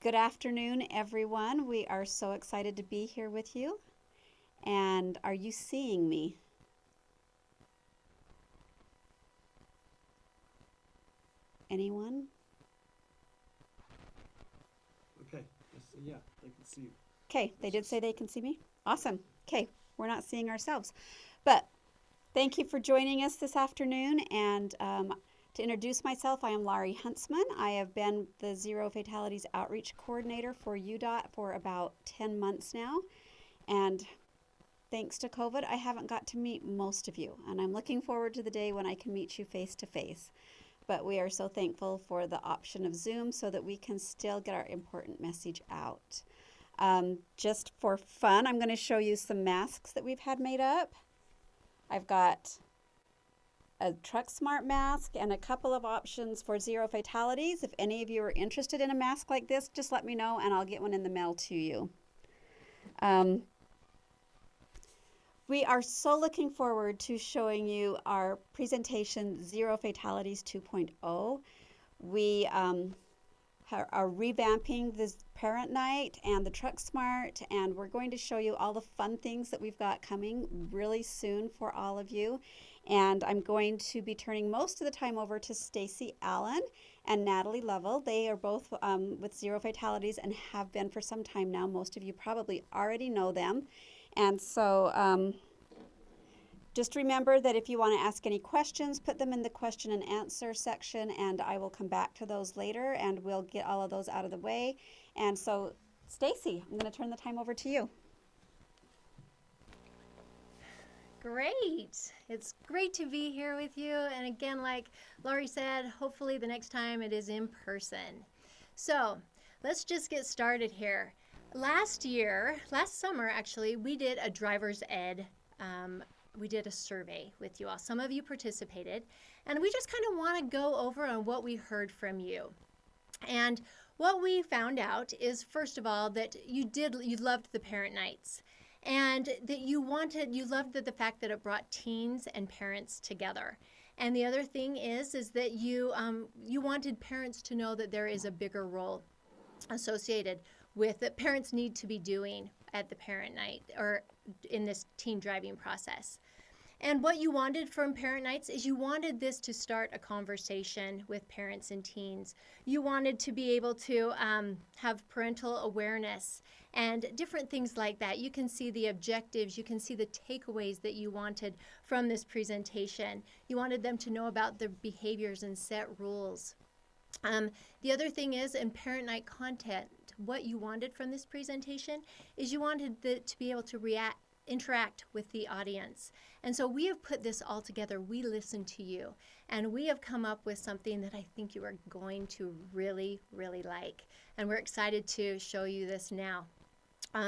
Good afternoon, everyone. We are so excited to be here with you. And are you seeing me? Anyone? Okay, yeah, they can see you. Okay, they Let's did say just, they can see me. Awesome. Okay, we're not seeing ourselves. But thank you for joining us this afternoon. And to introduce myself, I am Laurie Huntsman. I have been the Zero Fatalities Outreach Coordinator for UDOT for about 10 months now. And thanks to COVID, I haven't got to meet most of you. And I'm looking forward to the day when I can meet you face to face. But we are so thankful for the option of Zoom so that we can still get our important message out. Just for fun, I'm going to show you some masks that we've had made up. I've got a Truck Smart mask and a couple of options for Zero Fatalities. If any of you are interested in a mask like this, just let me know and I'll get one in the mail to you. We are so looking forward to showing you our presentation Zero Fatalities 2.0. We are revamping this parent night and the Truck Smart, and we're going to show you all the fun things that we've got coming really soon for all of you. And I'm going to be turning most of the time over to Stacy Allen and Natalie Lovell. They are both with Zero Fatalities and have been for some time now. Most of you probably already know them. And so just remember that if you want to ask any questions, put them in the question and answer section, and I will come back to those later, and we'll get all of those out of the way. And so, Stacy, I'm going to turn the time over to you. Great. It's great to be here with you. And again, like Laurie said, hopefully the next time it is in person. So let's just get started here. Last summer actually, we did a driver's ed. We did a survey with you all. Some of you participated, and we just kind of want to go over on what we heard from you. And what we found out is, first of all, that you loved the parent nights, and that you loved the fact that it brought teens and parents together. And the other thing is that you wanted parents to know that there is a bigger role associated with that parents need to be doing at the parent night or in this teen driving process. And what you wanted from parent nights is you wanted this to start a conversation with parents and teens. You wanted to be able to have parental awareness and different things like that. You can see the objectives, you can see the takeaways that you wanted from this presentation. You wanted them to know about their behaviors and set rules. The other thing is, in parent night content, what you wanted from this presentation is you wanted to be able to interact with the audience. And so we have put this all together. We listened to you, and we have come up with something that I think you are going to really, really like. And we're excited to show you this now.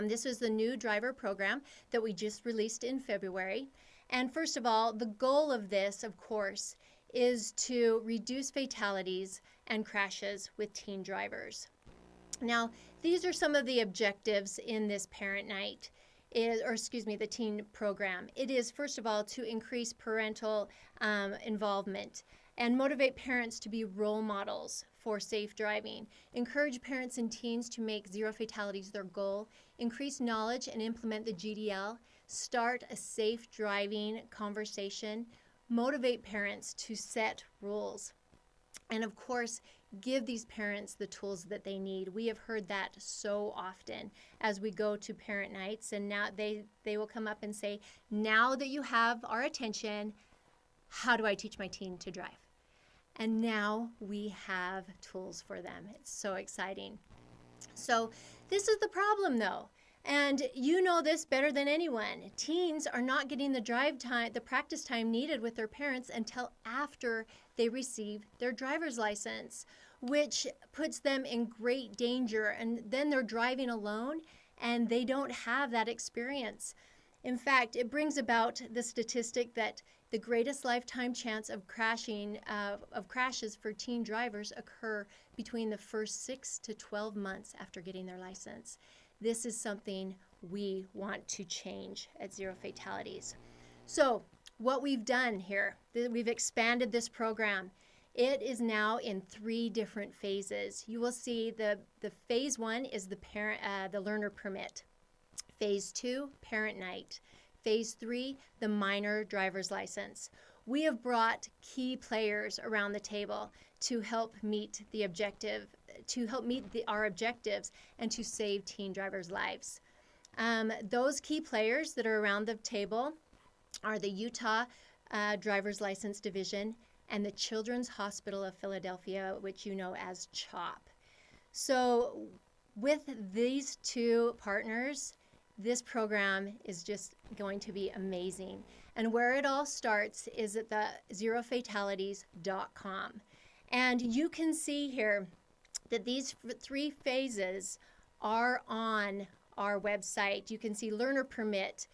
This is the new driver program that we just released in February. And first of all, the goal of this, of course, is to reduce fatalities and crashes with teen drivers. Now, these are some of the objectives in this parent night, the teen program. It is, first of all, to increase parental involvement and motivate parents to be role models for safe driving. Encourage parents and teens to make zero fatalities their goal. Increase knowledge and implement the GDL. Start a safe driving conversation. Motivate parents to set rules. And of course, give these parents the tools that they need. We have heard that so often as we go to parent nights, and now they will come up and say, now that you have our attention, how do I teach my teen to drive? And now we have tools for them. It's so exciting. So this is the problem though. And you know this better than anyone. Teens are not getting the practice time needed with their parents until after they receive their driver's license, which puts them in great danger. And then they're driving alone and they don't have that experience. In fact, it brings about the statistic that the greatest lifetime chance of crashes for teen drivers occur between the first 6 to 12 months after getting their license. This is something we want to change at Zero Fatalities. So what we've done here, we've expanded this program. It is now in 3 different phases. You will see the phase 1 is the learner permit. Phase 2, parent night. Phase 3, the minor driver's license. We have brought key players around the table to help meet our objectives and to save teen drivers' lives. Those key players that are around the table are the Utah Driver's License Division and the Children's Hospital of Philadelphia, which you know as CHOP. So with these 2 partners, this program is just going to be amazing. And where it all starts is at the zerofatalities.com. And you can see here that these 3 phases are on our website. You can see learner permit,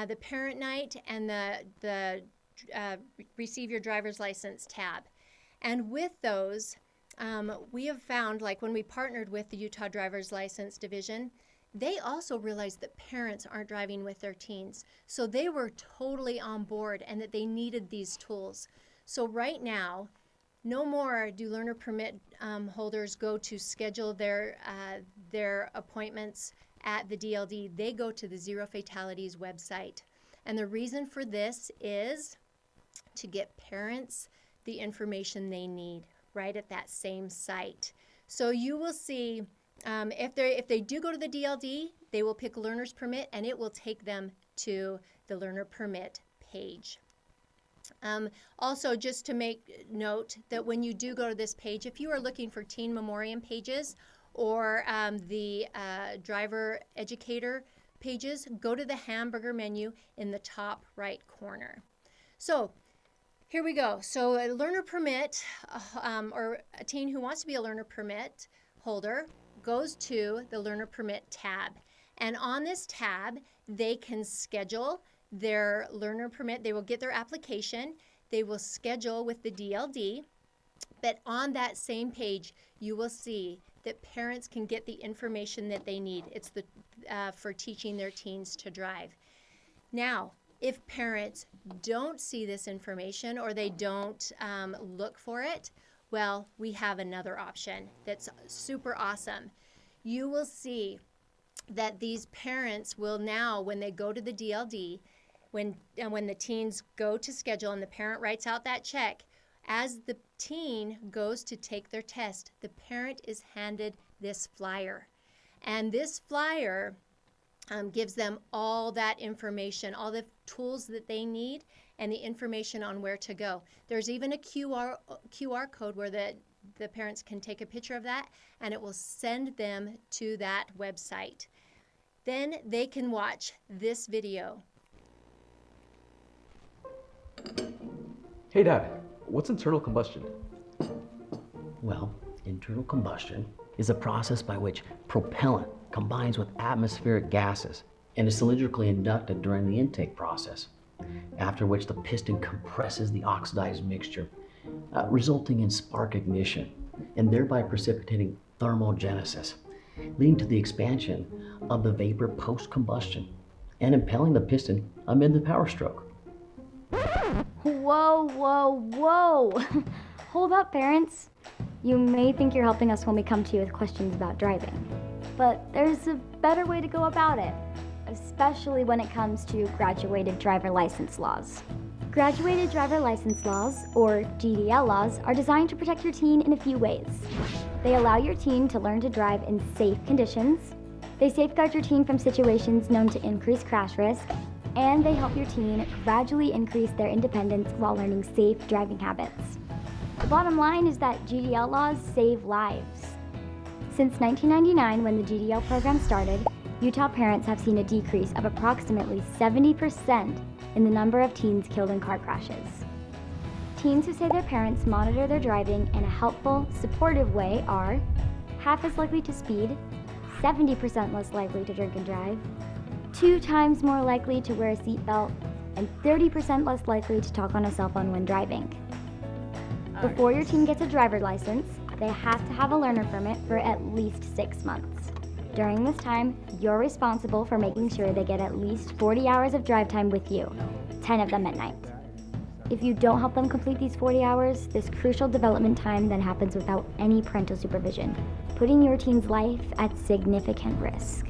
the parent night, and the receive your driver's license tab. And with those, we have found, like when we partnered with the Utah Driver's License Division, they also realized that parents aren't driving with their teens. So they were totally on board and that they needed these tools. So right now, no more do learner permit holders go to schedule their appointments at the DLD. They go to the Zero Fatalities website. And the reason for this is to get parents the information they need right at that same site. So you will see if they do go to the DLD, they will pick learner's permit and it will take them to the learner permit page. Also, just to make note that when you do go to this page, if you are looking for teen memoriam pages or the driver educator pages, go to the hamburger menu in the top right corner. So here we go. So a learner permit or a teen who wants to be a learner permit holder goes to the learner permit tab. And on this tab, they can schedule their learner permit. They will get their application. They will schedule with the DLD. But on that same page, you will see that parents can get the information that they need. It's for teaching their teens to drive. Now, if parents don't see this information or they don't look for it, well, we have another option that's super awesome. You will see that these parents will now, when they go to the DLD, when the teens go to schedule and the parent writes out that check, as the teen goes to take their test, the parent is handed this flyer. And this flyer gives them all that information, all the tools that they need, and the information on where to go. There's even a QR code where the parents can take a picture of that, and it will send them to that website. Then they can watch this video. Hey Dad, what's internal combustion? Well, internal combustion is a process by which propellant combines with atmospheric gases and is cylindrically inducted during the intake process, after which the piston compresses the oxidized mixture, resulting in spark ignition and thereby precipitating thermogenesis, leading to the expansion of the vapor post-combustion and impelling the piston amid the power stroke. Whoa, whoa, whoa! Hold up, parents. You may think you're helping us when we come to you with questions about driving, but there's a better way to go about it, especially when it comes to graduated driver license laws. Graduated driver license laws, or GDL laws, are designed to protect your teen in a few ways. They allow your teen to learn to drive in safe conditions, they safeguard your teen from situations known to increase crash risk, and they help your teen gradually increase their independence while learning safe driving habits. The bottom line is that GDL laws save lives. Since 1999, when the GDL program started, Utah parents have seen a decrease of approximately 70% in the number of teens killed in car crashes. Teens who say their parents monitor their driving in a helpful, supportive way are half as likely to speed, 70% less likely to drink and drive, 2 times more likely to wear a seatbelt, and 30% less likely to talk on a cell phone when driving. Before your teen gets a driver's license, they have to have a learner permit for at least 6 months. During this time, you're responsible for making sure they get at least 40 hours of drive time with you, 10 of them at night. If you don't help them complete these 40 hours, this crucial development time then happens without any parental supervision, putting your teen's life at significant risk.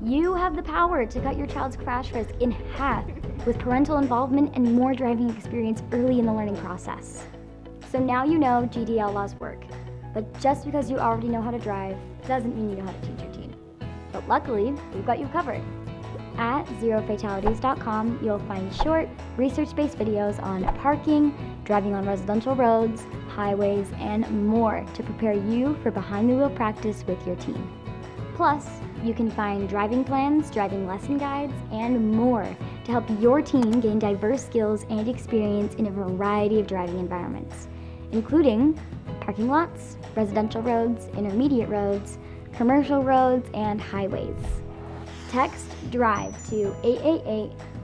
You have the power to cut your child's crash risk in half with parental involvement and more driving experience early in the learning process. So now you know GDL laws work, but just because you already know how to drive doesn't mean you know how to teach your teen. But luckily, we've got you covered. At zerofatalities.com, you'll find short, research-based videos on parking, driving on residential roads, highways, and more to prepare you for behind-the-wheel practice with your teen. Plus, you can find driving plans, driving lesson guides, and more to help your teen gain diverse skills and experience in a variety of driving environments, including parking lots, residential roads, intermediate roads, commercial roads, and highways. Text DRIVE to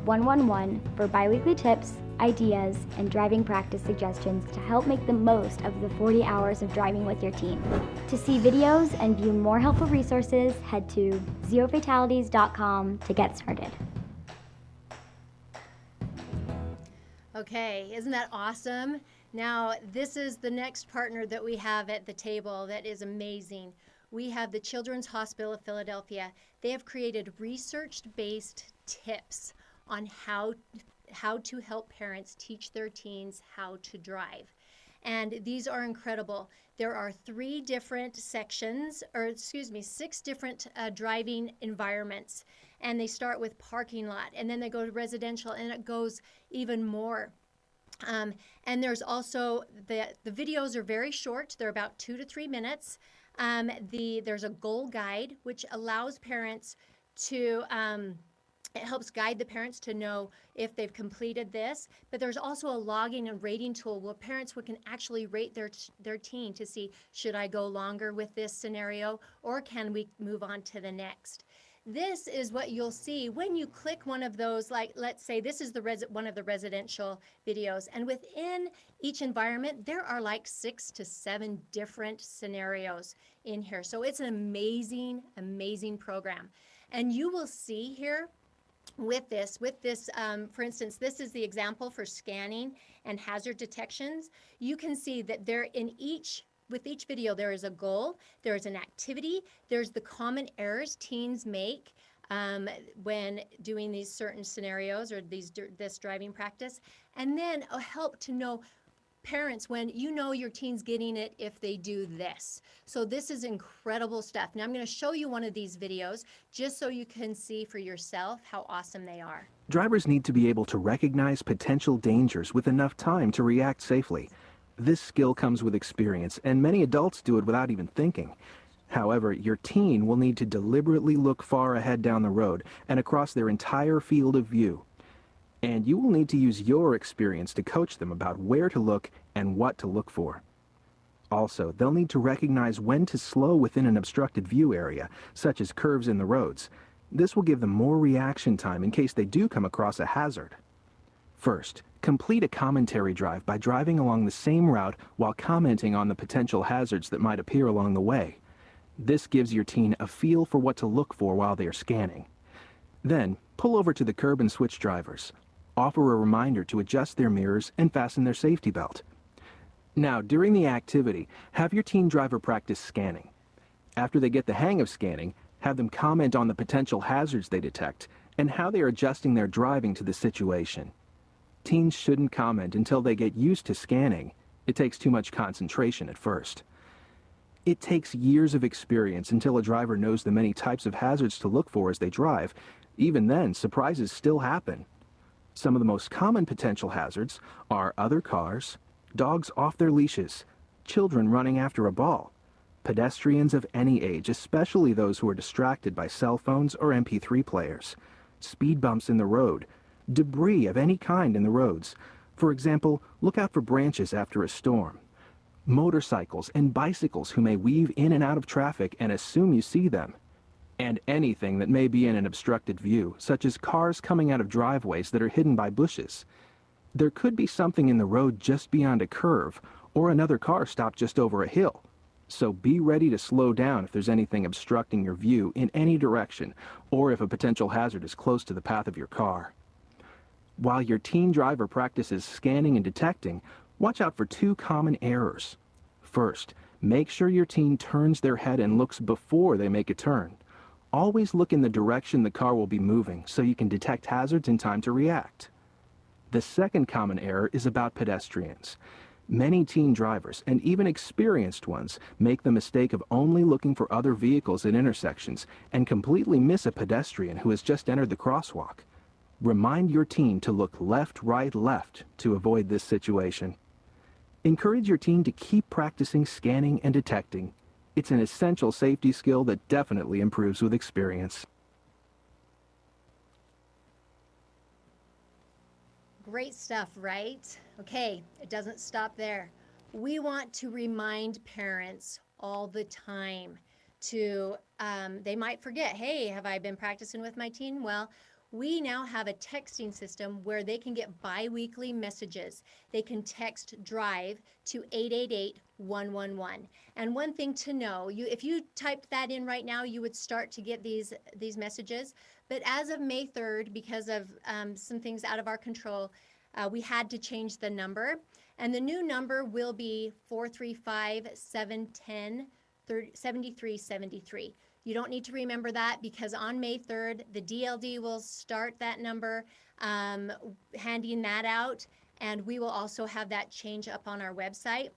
888-111 for biweekly tips, ideas, and driving practice suggestions to help make the most of the 40 hours of driving with your teen. To see videos and view more helpful resources, head to zerofatalities.com to get started. Okay, isn't that awesome? Now, this is the next partner that we have at the table that is amazing. We have the Children's Hospital of Philadelphia. They have created research-based tips on how to help parents teach their teens how to drive. And these are incredible. There are 6 different driving environments. And they start with parking lot, and then they go to residential, and it goes even more. And there's also, the videos are very short. They're about 2 to 3 minutes. There's a goal guide, which allows parents to, it helps guide the parents to know if they've completed this. But there's also a logging and rating tool where parents can actually rate their teen to see, should I go longer with this scenario, or can we move on to the next? This is what you'll see when you click one of those, like let's say this is one of the residential videos, and within each environment there are like 6 to 7 different scenarios in here. So it's an amazing, amazing program. And you will see here with this, for instance, this is the example for scanning and hazard detections. You can see that with each video, there is a goal, there is an activity, there's the common errors teens make when doing these certain scenarios or this driving practice, and then a help to know parents when you know your teen's getting it if they do this. So this is incredible stuff. Now I'm going to show you one of these videos just so you can see for yourself how awesome they are. Drivers need to be able to recognize potential dangers with enough time to react safely. This skill comes with experience, and many adults do it without even thinking. However, your teen will need to deliberately look far ahead down the road and across their entire field of view. And you will need to use your experience to coach them about where to look and what to look for. Also, they'll need to recognize when to slow within an obstructed view area, such as curves in the roads. This will give them more reaction time in case they do come across a hazard. First, complete a commentary drive by driving along the same route while commenting on the potential hazards that might appear along the way. This gives your teen a feel for what to look for while they are scanning. Then, pull over to the curb and switch drivers. Offer a reminder to adjust their mirrors and fasten their safety belt. Now, during the activity, have your teen driver practice scanning. After they get the hang of scanning, have them comment on the potential hazards they detect and how they are adjusting their driving to the situation. Teens shouldn't comment until they get used to scanning. It takes too much concentration at first. It takes years of experience until a driver knows the many types of hazards to look for as they drive. Even then, surprises still happen. Some of the most common potential hazards are other cars, dogs off their leashes, children running after a ball, pedestrians of any age, especially those who are distracted by cell phones or MP3 players, speed bumps in the road, debris of any kind in the roads. For example, look out for branches after a storm. Motorcycles and bicycles who may weave in and out of traffic and assume you see them. And anything that may be in an obstructed view, such as cars coming out of driveways that are hidden by bushes. There could be something in the road just beyond a curve, or another car stopped just over a hill. So be ready to slow down if there's anything obstructing your view in any direction, or if a potential hazard is close to the path of your car. While your teen driver practices scanning and detecting, watch out for two common errors. First, make sure your teen turns their head and looks before they make a turn. Always look in the direction the car will be moving so you can detect hazards in time to react. The second common error is about pedestrians. Many teen drivers, and even experienced ones, make the mistake of only looking for other vehicles at intersections and completely miss a pedestrian who has just entered the crosswalk. Remind your teen to look left, right, left to avoid this situation. Encourage your teen to keep practicing scanning and detecting. It's an essential safety skill that definitely improves with experience. Great stuff, right? Okay, it doesn't stop there. We want to remind parents all the time to, they might forget, hey, have I been practicing with my teen? Well, we now have a texting system where they can get bi-weekly messages. They can text DRIVE to 888-111. And one thing to know, if you typed that in right now, you would start to get these messages. But as of May 3rd, because of some things out of our control, we had to change the number. And the new number will be 435-710-7373. You don't need to remember that because on May 3rd, the DLD will start that number, handing that out, and we will also have that change up on our website.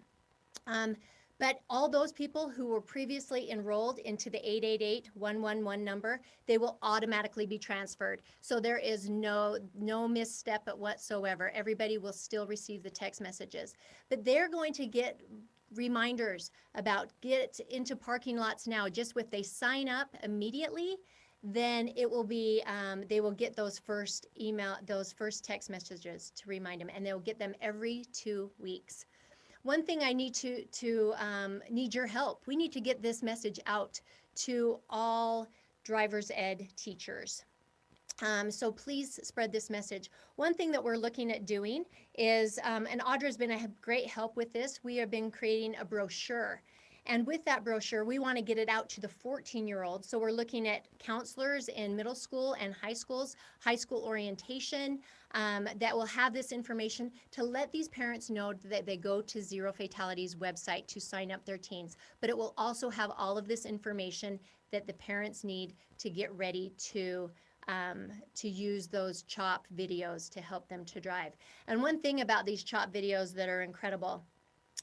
But all those people who were previously enrolled into the 888-111 number, they will automatically be transferred. So there is no misstep whatsoever. Everybody will still receive the text messages. But they're going to get reminders about get into parking lots now. Just with they sign up immediately, then it will be they will get those first text messages to remind them, and they'll get them every 2 weeks. One thing I need need your help. We need to get this message out to all driver's ed teachers. So please spread this message. One thing that we're looking at doing is, and Audra's been a great help with this, we have been creating a brochure. And with that brochure, we want to get it out to the 14-year-olds. So we're looking at counselors in middle school and high schools, high school orientation, that will have this information to let these parents know that they go to Zero Fatalities website to sign up their teens. But it will also have all of this information that the parents need to get ready to use those CHOP videos to help them to drive. And one thing about these CHOP videos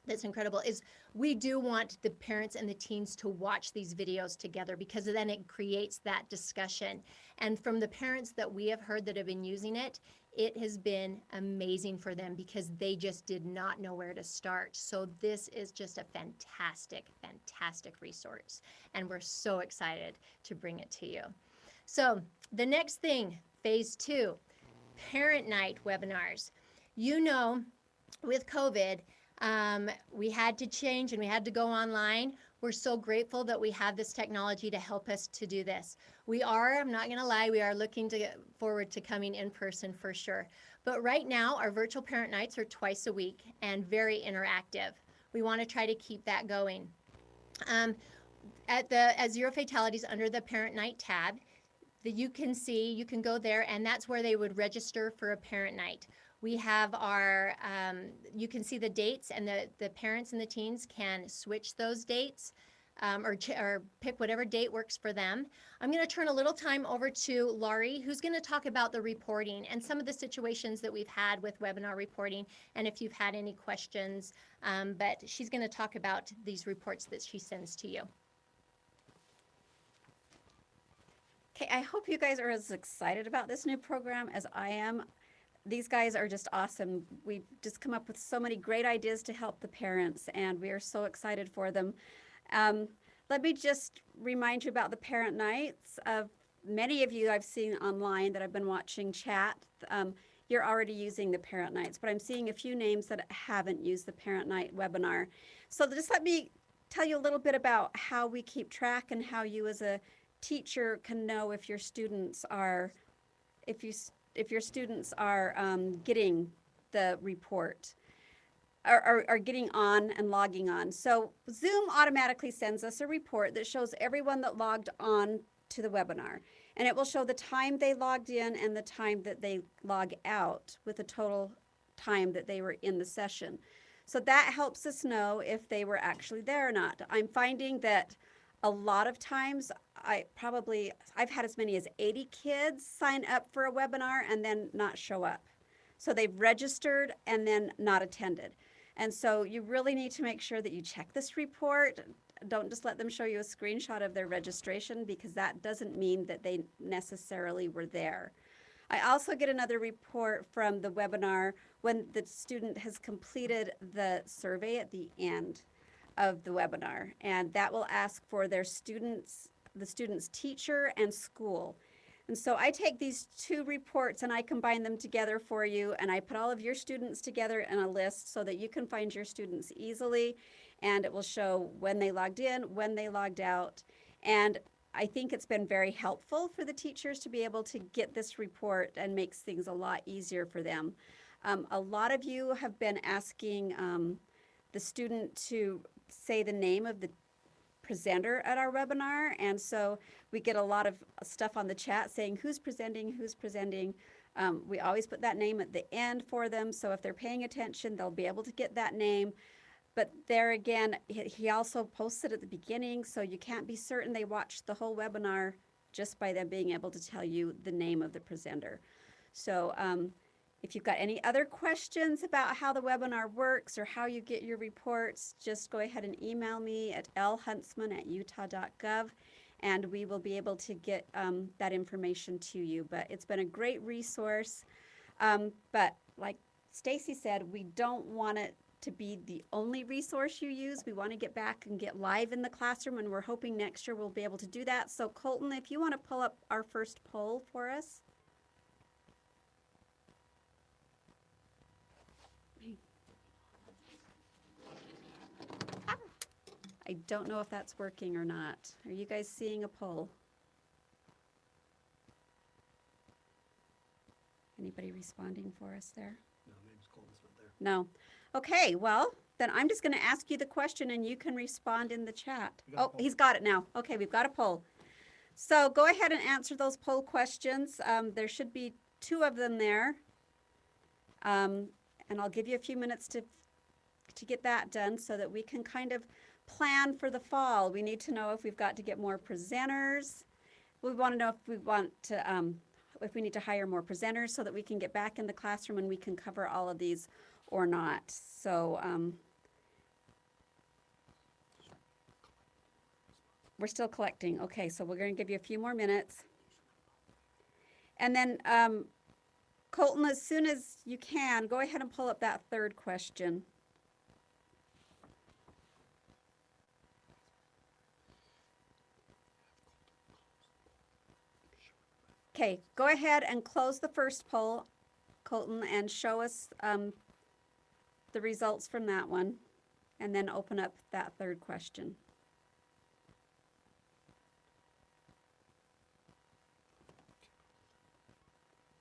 that's incredible is we do want the parents and the teens to watch these videos together, because then it creates that discussion. And from the parents that we have heard that have been using it, it has been amazing for them because they just did not know where to start. So this is just a fantastic, fantastic resource. And we're so excited to bring it to you. So the next thing, phase 2, parent night webinars. You know, with COVID, we had to change and we had to go online. We're so grateful that we have this technology to help us to do this. I'm not going to lie, we are looking to get forward to coming in person for sure. But right now, our virtual parent nights are twice a week and very interactive. We want to try to keep that going. At Zero Fatalities, under the Parent Night tab, you can go there, and that's where they would register for a parent night. We have our, you can see the dates, and the parents and the teens can switch those dates or pick whatever date works for them. I'm going to turn a little time over to Laurie, who's going to talk about the reporting and some of the situations that we've had with webinar reporting, and if you've had any questions, but she's going to talk about these reports that she sends to you. Okay, I hope you guys are as excited about this new program as I am. These guys are just awesome. We've just come up with so many great ideas to help the parents, and we are so excited for them. Let me just remind you about the parent nights. Many of you I've seen online that I've been watching chat. You're already using the parent nights, but I'm seeing a few names that haven't used the parent night webinar. So just let me tell you a little bit about how we keep track and how you as a teacher can know if your students are, getting the report, are getting on and logging on. So Zoom automatically sends us a report that shows everyone that logged on to the webinar. And it will show the time they logged in and the time that they log out with the total time that they were in the session. So that helps us know if they were actually there or not. I'm finding that a lot of times I've had as many as 80 kids sign up for a webinar and then not show up. So they've registered and then not attended. And so you really need to make sure that you check this report. Don't just let them show you a screenshot of their registration, because that doesn't mean that they necessarily were there. I also get another report from the webinar when the student has completed the survey at the end of the webinar, and that will ask for their students, the student's teacher and school. And so I take these two reports and I combine them together for you, and I put all of your students together in a list so that you can find your students easily, and it will show when they logged in, when they logged out. And I think it's been very helpful for the teachers to be able to get this report, and makes things a lot easier for them. A lot of you have been asking the student to say the name of the presenter at our webinar, and so we get a lot of stuff on the chat saying who's presenting, who's presenting. We always put that name at the end for them, so if they're paying attention, they'll be able to get that name. But there again, he also posts it at the beginning, so you can't be certain they watched the whole webinar just by them being able to tell you the name of the presenter. So if you've got any other questions about how the webinar works or how you get your reports, just go ahead and email me at lhuntsman@utah.gov, and we will be able to get that information to you. But it's been a great resource. But like Stacy said, we don't want it to be the only resource you use. We want to get back and get live in the classroom, and we're hoping next year we'll be able to do that. So Colton, if you want to pull up our first poll for us. I don't know if that's working or not. Are you guys seeing a poll? Anybody responding for us there? No, maybe it's cold, it's not there. No. Okay, well, then I'm just going to ask you the question and you can respond in the chat. We got a Oh, poll. he's got it now. Okay, we've got a poll. So go ahead and answer those poll questions. There should be 2 of them there. And I'll give you a few minutes to get that done so that we can kind of plan for the fall. We need to know if we've got to get more presenters. We want to know if we want to, if we need to hire more presenters so that we can get back in the classroom and we can cover all of these or not. So we're still collecting. Okay, so we're going to give you a few more minutes. And then Colton, as soon as you can, go ahead and pull up that 3rd question. Okay, go ahead and close the first poll, Colton, and show us the results from that one, and then open up that 3rd question.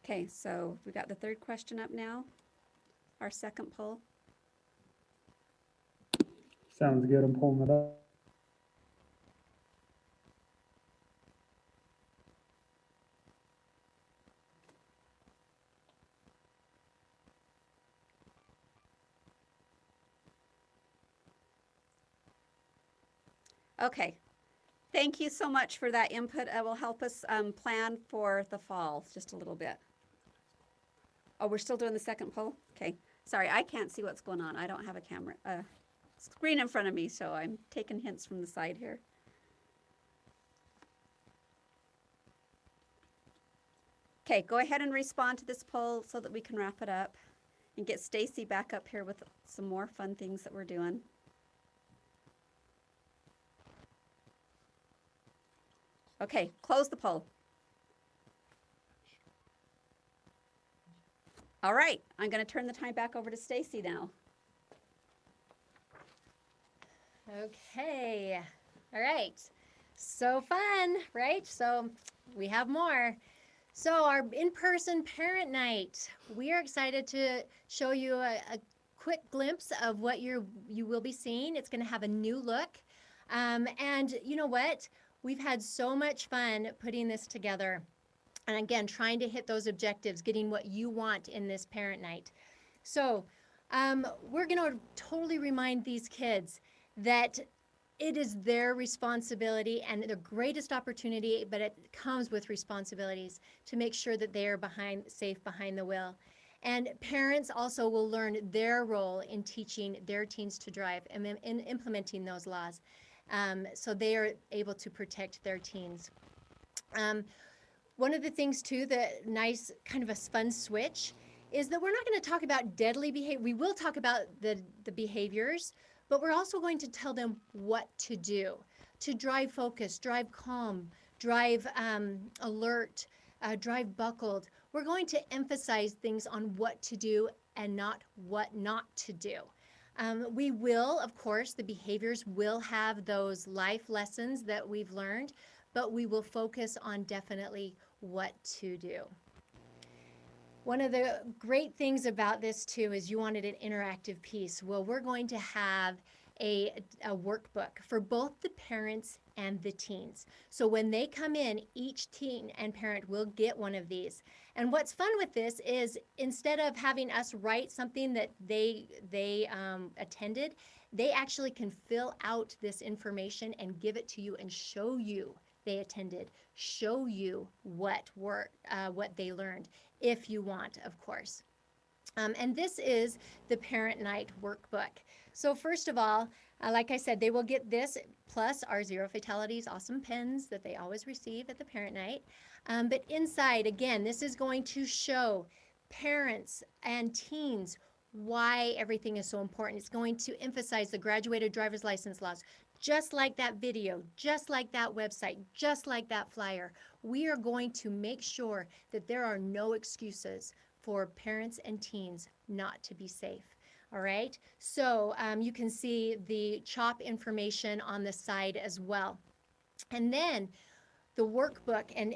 Okay, so we got the 3rd question up now, our 2nd poll. Sounds good. I'm pulling it up. Okay, thank you so much for that input. It will help us plan for the fall just a little bit. Oh, we're still doing the 2nd poll? Okay, sorry, I can't see what's going on. I don't have a camera, screen in front of me, so I'm taking hints from the side here. Okay, go ahead and respond to this poll so that we can wrap it up and get Stacy back up here with some more fun things that we're doing. Okay, close the poll. All right, I'm going to turn the time back over to Stacy now. Okay. All right. So fun, right? So we have more. So our in-person parent night, we are excited to show you a quick glimpse of what you will be seeing. It's going to have a new look. And you know what? We've had so much fun putting this together. And again, trying to hit those objectives, getting what you want in this parent night. So we're going to totally remind these kids that it is their responsibility and the greatest opportunity, but it comes with responsibilities to make sure that they are safe behind the wheel. And parents also will learn their role in teaching their teens to drive and in implementing those laws, so they are able to protect their teens. One of the things too, the nice kind of a fun switch, is that we're not going to talk about deadly behavior. We will talk about the behaviors, but we're also going to tell them what to do to drive focused, drive calm, drive alert, drive buckled. We're going to emphasize things on what to do and not what not to do. We will, of course, the behaviors will have those life lessons that we've learned, but we will focus on definitely what to do. One of the great things about this too is you wanted an interactive piece. Well, we're going to have a workbook for both the parents and the teens. So when they come in, each teen and parent will get one of these. And what's fun with this is instead of having us write something that they attended, they actually can fill out this information and give it to you and show you they attended, show you what they learned, if you want, of course. And this is the Parent Night Workbook. So first of all, like I said, they will get this plus our Zero Fatalities awesome pens that they always receive at the Parent Night. But inside, again, this is going to show parents and teens why everything is so important. It's going to emphasize the graduated driver's license laws, just like that video, just like that website, just like that flyer. We are going to make sure that there are no excuses for parents and teens not to be safe. All right, so you can see the CHOP information on the side as well. And then the workbook, and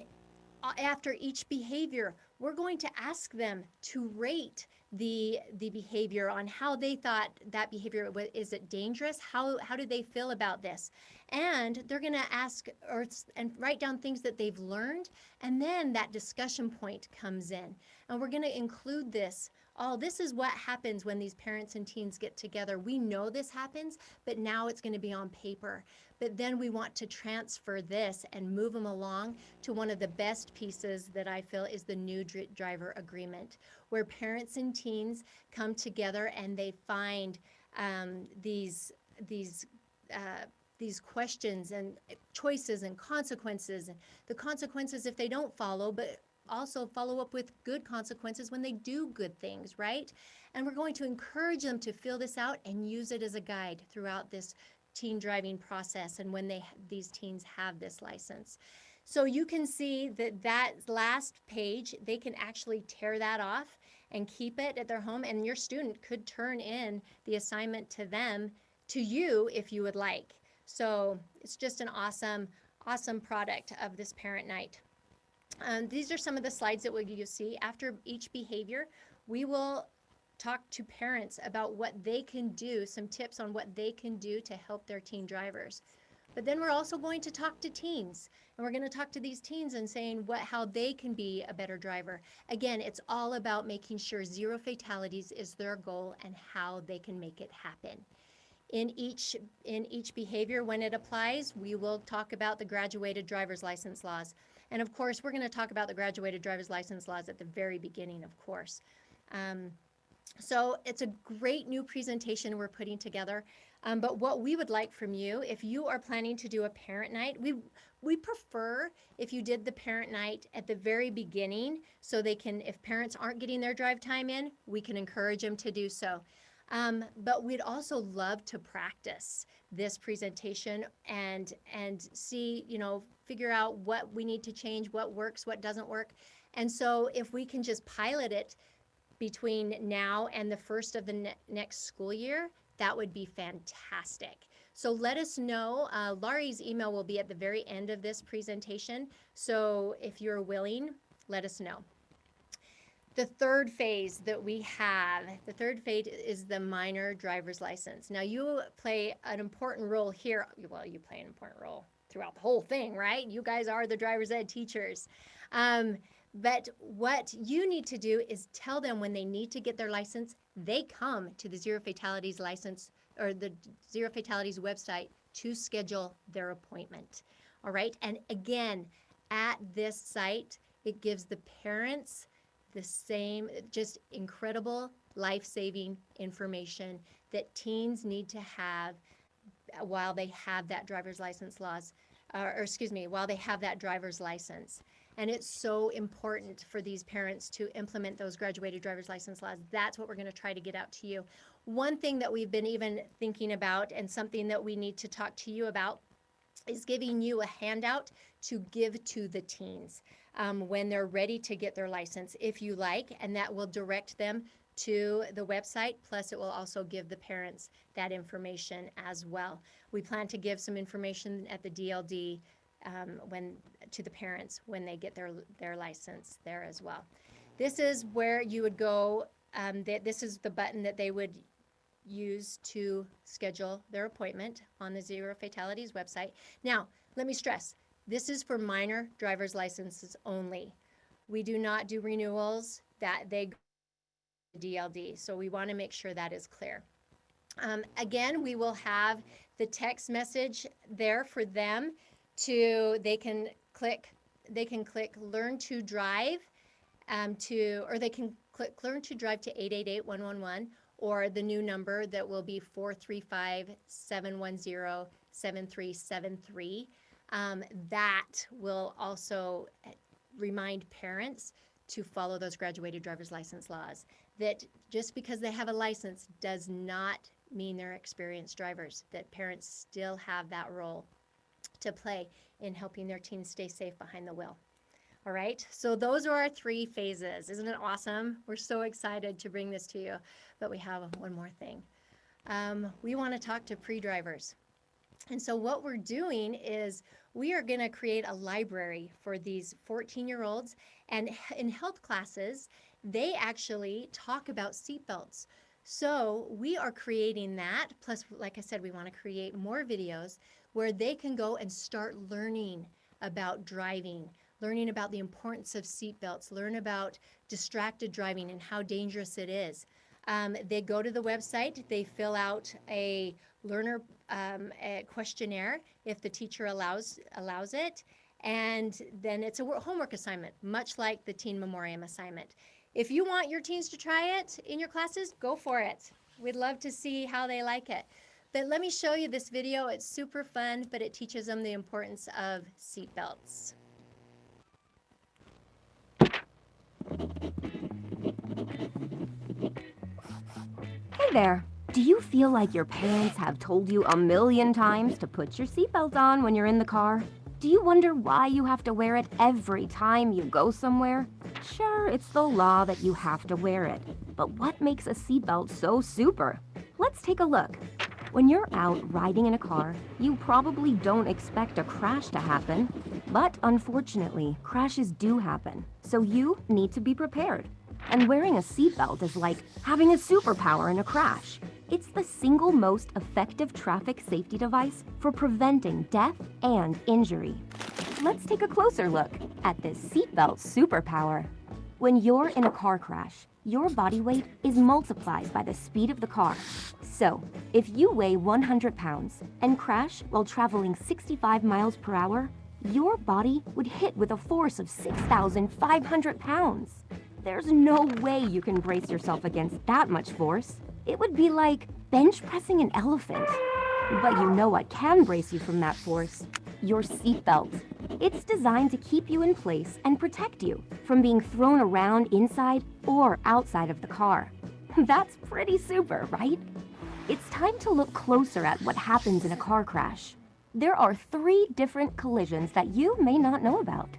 after each behavior, we're going to ask them to rate the behavior on how they thought that behavior was. Is it dangerous? How do they feel about this? And they're going to ask and write down things that they've learned, and then that discussion point comes in. And we're going to include this. This is what happens when these parents and teens get together. We know this happens, but now it's going to be on paper. But then we want to transfer this and move them along to one of the best pieces that I feel is the new driver agreement, where parents and teens come together and they find these questions and choices and consequences. The consequences if they don't follow, but also follow up with good consequences when they do good things, right? And we're going to encourage them to fill this out and use it as a guide throughout this teen driving process and when these teens have this license. So you can see that last page, they can actually tear that off and keep it at their home, and your student could turn in the assignment to you if you would like. So it's just an awesome product of this parent night. These are some of the slides that you'll see. After each behavior, we will talk to parents about what they can do, some tips on what they can do to help their teen drivers. But then we're also going to talk to teens, and we're going to talk to these teens and saying how they can be a better driver. Again, it's all about making sure zero fatalities is their goal and how they can make it happen. In each behavior, when it applies, we will talk about the graduated driver's license laws. And of course, we're going to talk about the graduated driver's license laws at the very beginning, of course. So it's a great new presentation we're putting together. But what we would like from you, if you are planning to do a parent night, we prefer if you did the parent night at the very beginning, so they can, if parents aren't getting their drive time in, we can encourage them to do so. But we'd also love to practice this presentation and see, figure out what we need to change, what works, what doesn't work. And so if we can just pilot it between now and the first of the next school year, that would be fantastic. So let us know. Laurie's email will be at the very end of this presentation. So if you're willing, let us know. The third phase that we have, the third phase is the minor driver's license. Now you play an important role here. Well, you play an important role throughout the whole thing, right? You guys are the driver's ed teachers. But what you need to do is tell them when they need to get their license, they come to the Zero Fatalities license or the Zero Fatalities website to schedule their appointment. All right. And again, at this site, it gives the parents the same, just incredible life-saving information that teens need to have while they have that driver's license while they have that driver's license. And it's so important for these parents to implement those graduated driver's license laws. That's what we're going to try to get out to you. One thing that we've been even thinking about, and something that we need to talk to you about, is giving you a handout to give to the teens when they're ready to get their license, if you like, and that will direct them to the website. Plus, it will also give the parents that information as well. We plan to give some information at the DLD to the parents when they get their license there as well. This is where you would go. This is the button that they would use to schedule their appointment on the Zero Fatalities website. Now, let me stress, this is for minor driver's licenses only. We do not do renewals that they go to DLD, so we want to make sure that is clear. Again, we will have the text message there for them they can click learn to drive or they can click learn to drive to 888-111, or the new number that will be 435-710-7373. That will also remind parents to follow those graduated driver's license laws. That just because they have a license does not mean they're experienced drivers, that parents still have that role to play in helping their teens stay safe behind the wheel. All right, so those are our 3 phases. Isn't it awesome? We're so excited to bring this to you, but we have one more thing. We want to talk to pre-drivers. And so what we're doing is we are going to create a library for these 14-year-olds, and in health classes, they actually talk about seatbelts. So we are creating that, plus, like I said, we want to create more videos where they can go and start learning about driving, learning about the importance of seatbelts, learn about distracted driving and how dangerous it is. They go to the website, they fill out a learner a questionnaire if the teacher allows it, and then it's a homework assignment, much like the Teen Memoriam assignment. If you want your teens to try it in your classes, go for it. We'd love to see how they like it. But let me show you this video. It's super fun, but it teaches them the importance of seatbelts. Hey there. Do you feel like your parents have told you a million times to put your seatbelt on when you're in the car? Do you wonder why you have to wear it every time you go somewhere? Sure, it's the law that you have to wear it, but what makes a seatbelt so super? Let's take a look. When you're out riding in a car, you probably don't expect a crash to happen, but unfortunately, crashes do happen, so you need to be prepared. And wearing a seatbelt is like having a superpower in a crash. It's the single most effective traffic safety device for preventing death and injury. Let's take a closer look at this seatbelt superpower. When you're in a car crash, your body weight is multiplied by the speed of the car. So, if you weigh 100 pounds and crash while traveling 65 miles per hour, your body would hit with a force of 6,500 pounds. There's no way you can brace yourself against that much force. It would be like bench pressing an elephant. But you know what can brace you from that force? Your seatbelt. It's designed to keep you in place and protect you from being thrown around inside or outside of the car. That's pretty super, right? It's time to look closer at what happens in a car crash. There are 3 different collisions that you may not know about.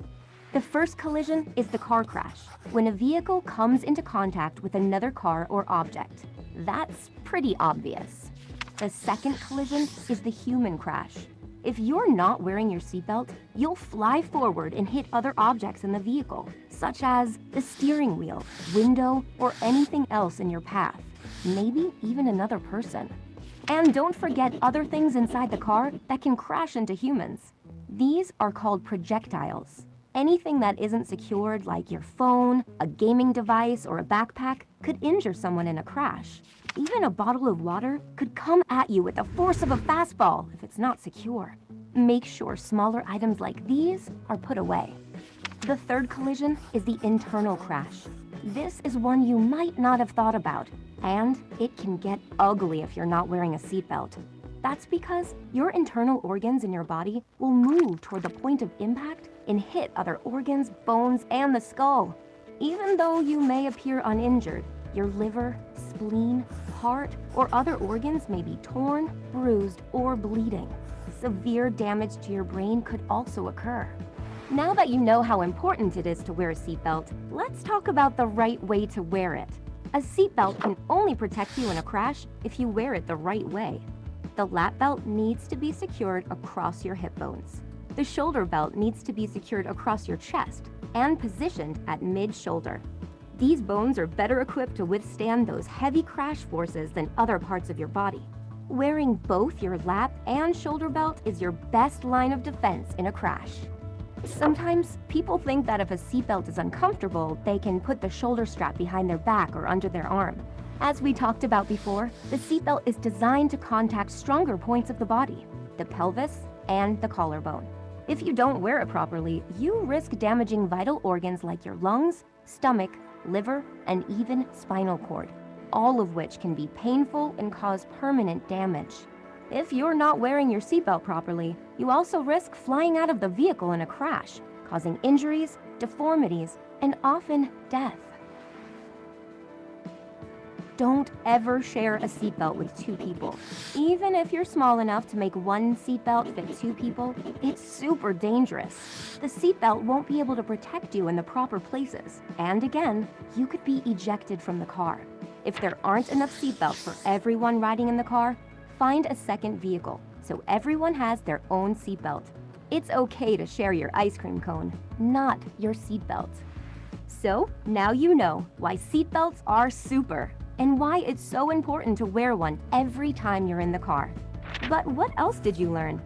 The first collision is the car crash, when a vehicle comes into contact with another car or object. That's pretty obvious. The second collision is the human crash. If you're not wearing your seatbelt, you'll fly forward and hit other objects in the vehicle, such as the steering wheel, window, or anything else in your path. Maybe even another person. And don't forget other things inside the car that can crash into humans. These are called projectiles. Anything that isn't secured, like your phone, a gaming device, or a backpack, could injure someone in a crash. Even a bottle of water could come at you with the force of a fastball if it's not secure. Make sure smaller items like these are put away. The third collision is the internal crash. This is one you might not have thought about, and it can get ugly if you're not wearing a seatbelt. That's because your internal organs in your body will move toward the point of impact and hit other organs, bones, and the skull. Even though you may appear uninjured, your liver, spleen, heart, or other organs may be torn, bruised, or bleeding. Severe damage to your brain could also occur. Now that you know how important it is to wear a seatbelt, let's talk about the right way to wear it. A seatbelt can only protect you in a crash if you wear it the right way. The lap belt needs to be secured across your hip bones. The shoulder belt needs to be secured across your chest and positioned at mid-shoulder. These bones are better equipped to withstand those heavy crash forces than other parts of your body. Wearing both your lap and shoulder belt is your best line of defense in a crash. Sometimes people think that if a seatbelt is uncomfortable, they can put the shoulder strap behind their back or under their arm. As we talked about before, the seatbelt is designed to contact stronger points of the body, the pelvis and the collarbone. If you don't wear it properly, you risk damaging vital organs like your lungs, stomach, liver, and even spinal cord, all of which can be painful and cause permanent damage. If you're not wearing your seatbelt properly, you also risk flying out of the vehicle in a crash, causing injuries, deformities, and often death. Don't ever share a seatbelt with two people. Even if you're small enough to make one seatbelt fit two people, it's super dangerous. The seatbelt won't be able to protect you in the proper places. And again, you could be ejected from the car. If there aren't enough seatbelts for everyone riding in the car, find a second vehicle so everyone has their own seatbelt. It's okay to share your ice cream cone, not your seatbelt. So now you know why seatbelts are super and why it's so important to wear one every time you're in the car. But what else did you learn?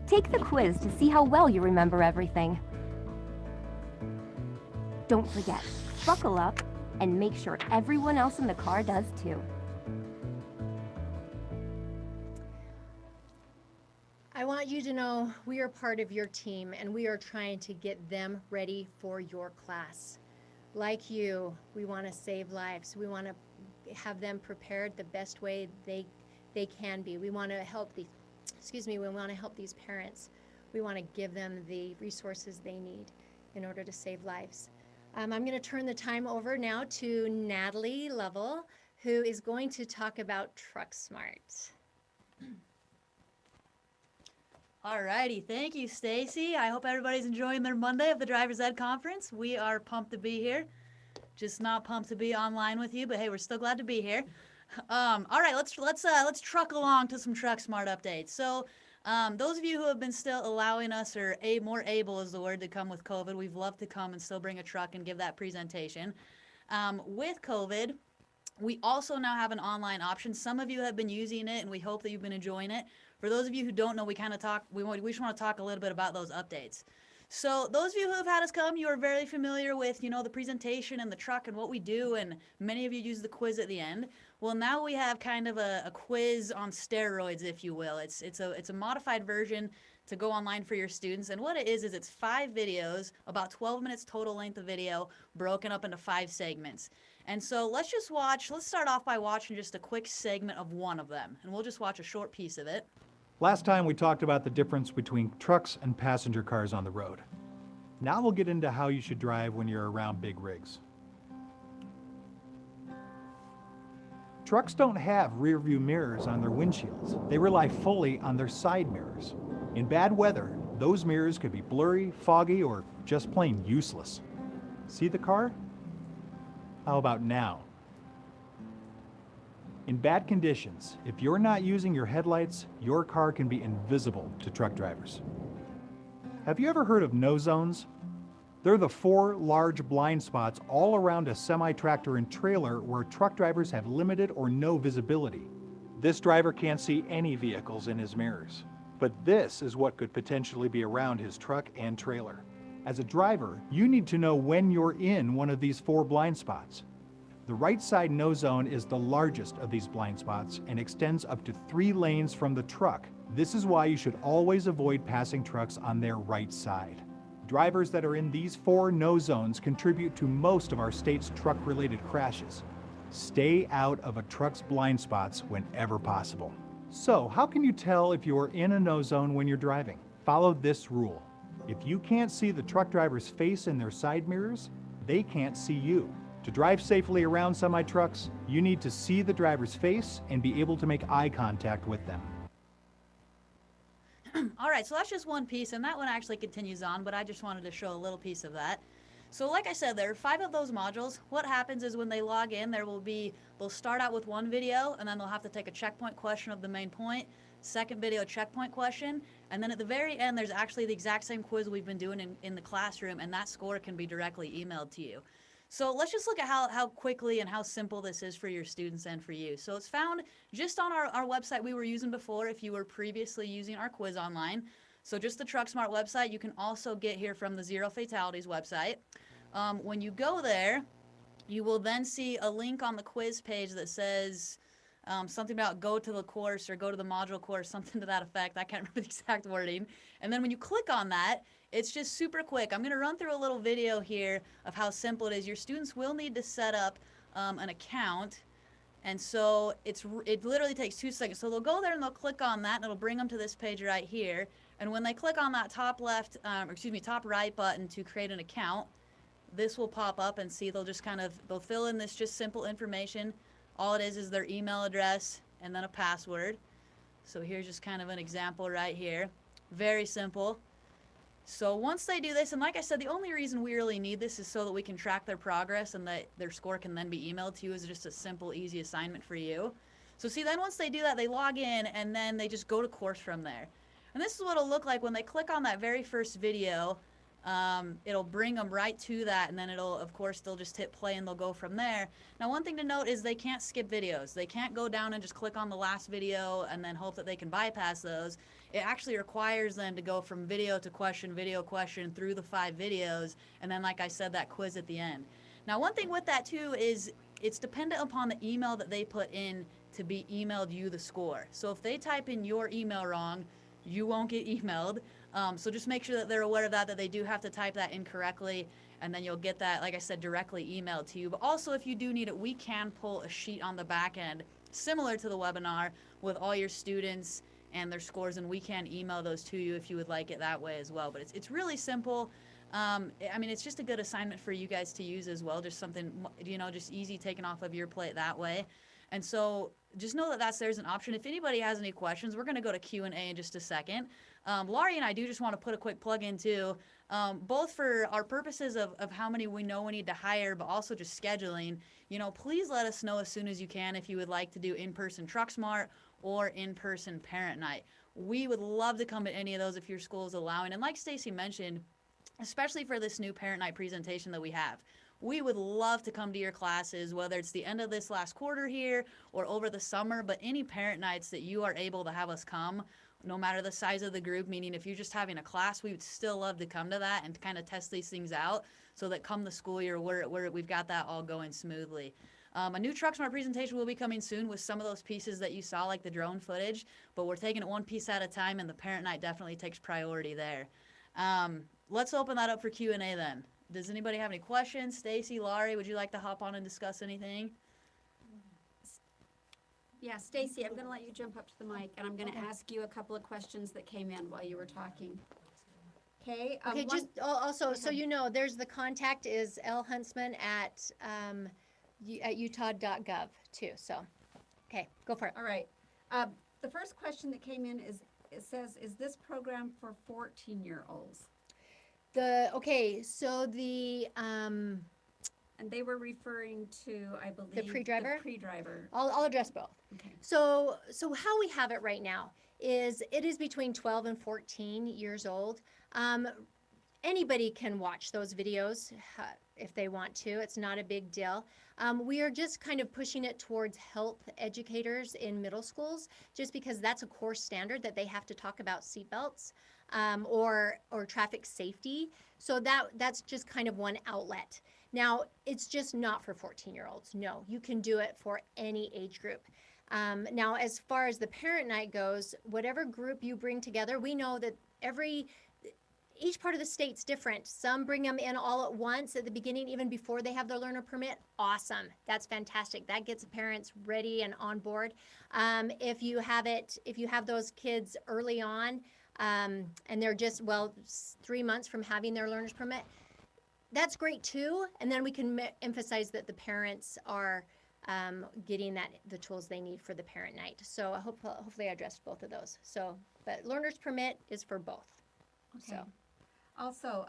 Take the quiz to see how well you remember everything. Don't forget, buckle up and make sure everyone else in the car does too. I want you to know we are part of your team and we are trying to get them ready for your class. Like you, we want to save lives. We want to have them prepared the best way they can be. We want to help we want to help these parents. We want to give them the resources they need in order to save lives. I'm going to turn the time over now to Natalie Lovell, who is going to talk about Truck Smart. Alrighty, thank you, Stacy. I hope everybody's enjoying their Monday of the Driver's Ed Conference. We are pumped to be here. Just not pumped to be online with you, but hey, we're still glad to be here. All right, let's truck along to some Truck Smart updates. So, those of you who have been still allowing us, or more able is the word, to come with COVID, we've loved to come and still bring a truck and give that presentation. With COVID, we also now have an online option. Some of you have been using it, and we hope that you've been enjoying it. For those of you who don't know, we just want to talk a little bit about those updates. So those of you who have had us come, you are very familiar with, the presentation and the truck and what we do, and many of you use the quiz at the end. Well, now we have kind of a quiz on steroids, if you will. It's a modified version to go online for your students, and what it is it's 5 videos, about 12 minutes total length of video, broken up into 5 segments. And so let's start off by watching just a quick segment of one of them, and we'll just watch a short piece of it. Last time we talked about the difference between trucks and passenger cars on the road. Now we'll get into how you should drive when you're around big rigs. Trucks don't have rear view mirrors on their windshields. They rely fully on their side mirrors. In bad weather, those mirrors could be blurry, foggy, or just plain useless. See the car? How about now? In bad conditions, if you're not using your headlights, your car can be invisible to truck drivers. Have you ever heard of no zones? They're the 4 large blind spots all around a semi-tractor and trailer where truck drivers have limited or no visibility. This driver can't see any vehicles in his mirrors. But this is what could potentially be around his truck and trailer. As a driver, you need to know when you're in one of these 4 blind spots. The right side no zone is the largest of these blind spots and extends up to 3 lanes from the truck. This is why you should always avoid passing trucks on their right side. Drivers that are in these 4 no zones contribute to most of our state's truck-related crashes. Stay out of a truck's blind spots whenever possible. So, how can you tell if you are in a no zone when you're driving? Follow this rule. If you can't see the truck driver's face in their side mirrors, they can't see you. To drive safely around semi-trucks, you need to see the driver's face and be able to make eye contact with them. All right, so that's just one piece, and that one actually continues on, but I just wanted to show a little piece of that. So like I said, there are 5 of those modules. What happens is when they log in, they'll start out with one video, and then they'll have to take a checkpoint question of the main point, second video checkpoint question, and then at the very end, there's actually the exact same quiz we've been doing in the classroom, and that score can be directly emailed to you. So let's just look at how quickly and how simple this is for your students and for you. So it's found just on our website we were using before if you were previously using our quiz online. So just the TruckSmart website. You can also get here from the Zero Fatalities website. When you go there, you will then see a link on the quiz page that says something about go to the course or go to the module course, something to that effect. I can't remember the exact wording. And then when you click on that, it's just super quick. I'm going to run through a little video here of how simple it is. Your students will need to set up an account. And so it literally takes 2 seconds. So they'll go there and they'll click on that, and it'll bring them to this page right here. And when they click on that top right button to create an account, this will pop up, and see they'll fill in this just simple information. All it is their email address and then a password. So here's just kind of an example right here. Very simple. So once they do this, and like I said, the only reason we really need this is so that we can track their progress and that their score can then be emailed to you as just a simple, easy assignment for you. So see, then once they do that, they log in, and then they just go to course from there. And this is what it'll look like when they click on that very first video. It'll bring them right to that, and then of course, they'll just hit play and they'll go from there. Now, one thing to note is they can't skip videos. They can't go down and just click on the last video and then hope that they can bypass those. It actually requires them to go from video question through the 5 videos, and then, like I said, that quiz at the end. Now, one thing with that too is it's dependent upon the email that they put in to be emailed you the score. So if they type in your email wrong, you won't get emailed. So just make sure that they're aware of that they do have to type that in correctly, and then you'll get that, like I said, directly emailed to you. But also, if you do need it, we can pull a sheet on the back end, similar to the webinar, with all your students and their scores, and we can email those to you if you would like it that way as well. But it's really simple. I mean, it's just a good assignment for you guys to use as well, just something, just easy taken off of your plate that way. And so just know that there's an option. If anybody has any questions, we're going to go to Q&A in just a second. Laurie and I do just want to put a quick plug in too, both for our purposes of how many we know we need to hire, but also just scheduling. Please let us know as soon as you can if you would like to do in-person TruckSmart or in-person parent night. We would love to come to any of those if your school is allowing. And like Stacy mentioned, especially for this new parent night presentation that we have, we would love to come to your classes, whether it's the end of this last quarter here or over the summer, but any parent nights that you are able to have us come, no matter the size of the group, meaning if you're just having a class, we would still love to come to that and kind of test these things out so that come the school year, we've got that all going smoothly. A new TruckSmart presentation will be coming soon with some of those pieces that you saw, like the drone footage, but we're taking it one piece at a time, and the parent night definitely takes priority there. Let's open that up for Q&A then. Does anybody have any questions? Stacy, Laurie, would you like to hop on and discuss anything? Yeah, Stacy, I'm going to let you jump up to the mic, and I'm going to ask you a couple of questions that came in while you were talking. Okay. Okay, just also, so you know, there's the contact is lhuntsman at utah.gov too. So, okay, go for it. All right. The first question that came in is this program for 14-year-olds? And they were referring to, I believe, the pre-driver. The pre-driver. I'll address both. Okay. So how we have it right now is it is between 12 and 14 years old. anybody can watch those videos if they want to. It's not a big deal. We are just kind of pushing it towards health educators in middle schools, just because that's a core standard that they have to talk about seatbelts or traffic safety. So that's just kind of one outlet. Now, it's just not for 14-year-olds. No, you can do it for any age group. Now, as far as the parent night goes, whatever group you bring together, we know that each part of the state's different. Some bring them in all at once at the beginning, even before they have their learner permit. Awesome. That's fantastic. That gets parents ready and on board. If you have those kids early on, and they're just, 3 months from having their learner's permit, that's great too. And then we can emphasize that the parents are getting the tools they need for the parent night. So hopefully I addressed both of those. So, but learner's permit is for both. Okay. So. Also,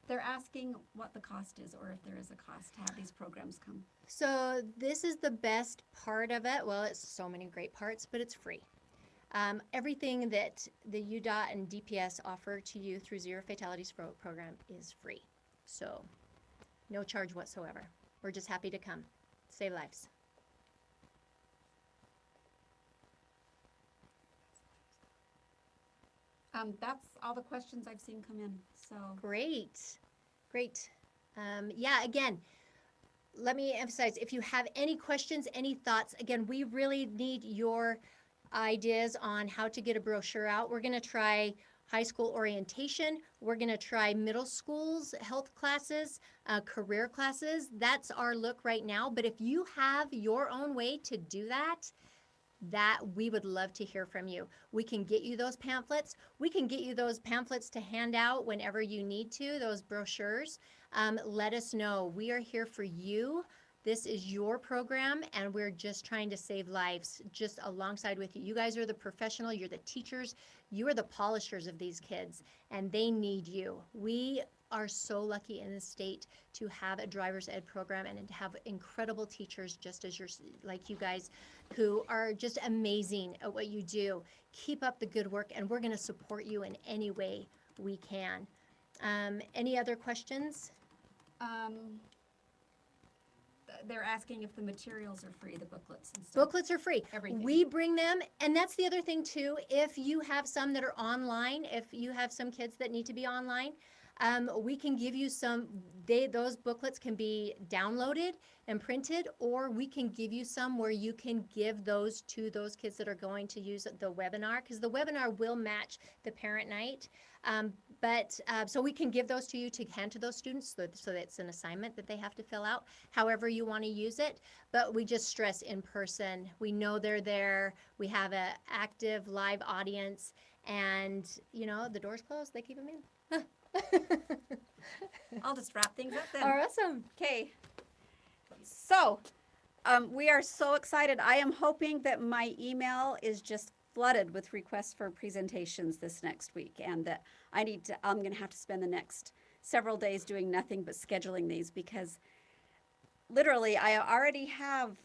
they're asking what the cost is, or if there is a cost to have these programs come. So this is the best part of it. Well, it's so many great parts, but it's free. Everything that the UDOT and DPS offer to you through Zero Fatalities program is free. So no charge whatsoever. We're just happy to come. Save lives. That's all the questions I've seen come in. So Great. Yeah, again, let me emphasize, if you have any questions, any thoughts, again, we really need your ideas on how to get a brochure out. We're going to try high school orientation. We're going to try middle schools, health classes, career classes. That's our look right now. But if you have your own way to do that we would love to hear from you. We can get you those pamphlets. We can get you those pamphlets to hand out whenever you need to, those brochures. Let us know. We are here for you. This is your program, and we're just trying to save lives just alongside with you. You guys are the professional. You're the teachers. You are the polishers of these kids, and they need you. We are so lucky in this state to have a driver's ed program and to have incredible teachers just as like you guys, who are just amazing at what you do. Keep up the good work, and we're going to support you in any way we can. Any other questions? They're asking if the materials are free, the booklets and stuff. Booklets are free. Everything. We bring them, and that's the other thing too. If you have some that are online, if you have some kids that need to be online, we can give you some. Those booklets can be downloaded and printed, or we can give you some where you can give those to those kids that are going to use the webinar, because the webinar will match the parent night. So we can give those to you to hand to those students, so that's an assignment that they have to fill out, however you want to use it. But we just stress in person. We know they're there. We have an active live audience, and the door's closed. They keep them in. I'll just wrap things up then. Awesome. Okay. So, we are so excited. I am hoping that my email is just flooded with requests for presentations this next week, and that I'm going to have to spend the next several days doing nothing but scheduling these, because literally I already have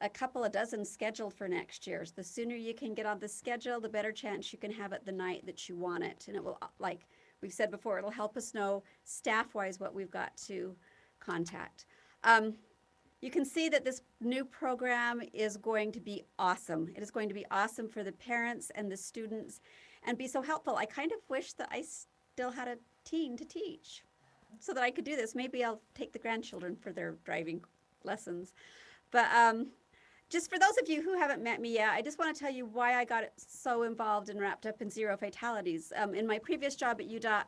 a couple of dozen scheduled for next year. So the sooner you can get on the schedule, the better chance you can have it the night that you want it. And it will, like we've said before, it'll help us know staff-wise what we've got to contact. You can see that this new program is going to be awesome. It is going to be awesome for the parents and the students and be so helpful. I kind of wish that I still had a teen to teach so that I could do this. Maybe I'll take the grandchildren for their driving lessons. But just for those of you who haven't met me yet, I just want to tell you why I got so involved and wrapped up in Zero Fatalities. In my previous job at UDOT,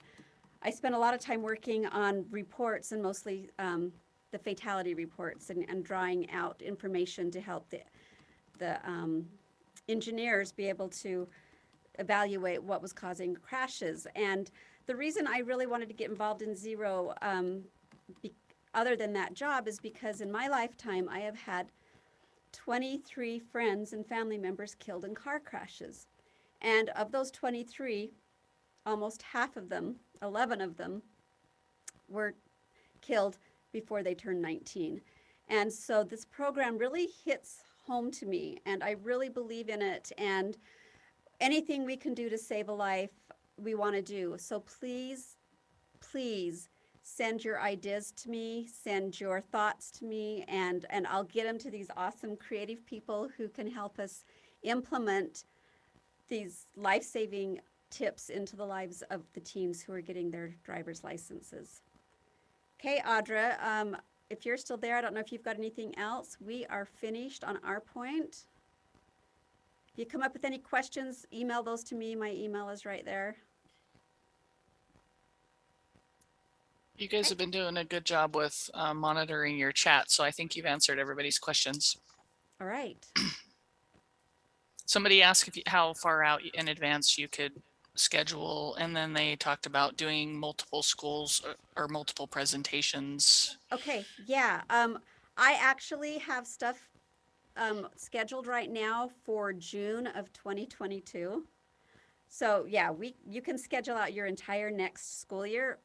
I spent a lot of time working on reports, and mostly the fatality reports, and drawing out information to help the engineers be able to evaluate what was causing crashes. And the reason I really wanted to get involved in Zero, other than that job, is because in my lifetime I have had 23 friends and family members killed in car crashes. And of those 23, almost half of them, 11 of them, were killed before they turned 19. And so this program really hits home to me, and I really believe in it, and anything we can do to save a life, we want to do. So please please send your ideas to me, send your thoughts to me, and I'll get them to these awesome creative people who can help us implement these life-saving tips into the lives of the teens who are getting their driver's licenses. Okay, Audra, if you're still there, I don't know if you've got anything else. We are finished on our point. If you come up with any questions, email those to me. My email is right there. You guys have been doing a good job with monitoring your chat, so I think you've answered everybody's questions. All right. Somebody asked how far out in advance you could schedule, and then they talked about doing multiple schools or multiple presentations. Okay, yeah. I actually have stuff scheduled right now for June of 2022. So yeah, you can schedule out your entire next school year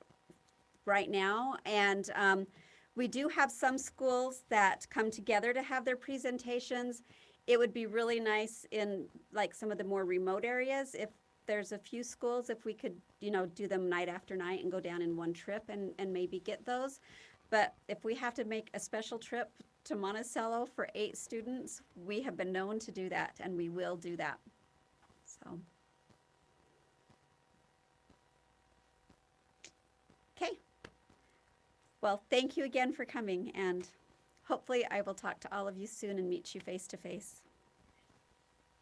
right now. And we do have some schools that come together to have their presentations. It would be really nice in like some of the more remote areas if there's a few schools, if we could, you know, do them night after night and go down in one trip and maybe get those. But if we have to make a special trip to Monticello for 8 students, we have been known to do that, and we will do that. So, okay. Well, thank you again for coming, and hopefully I will talk to all of you soon and meet you face to face.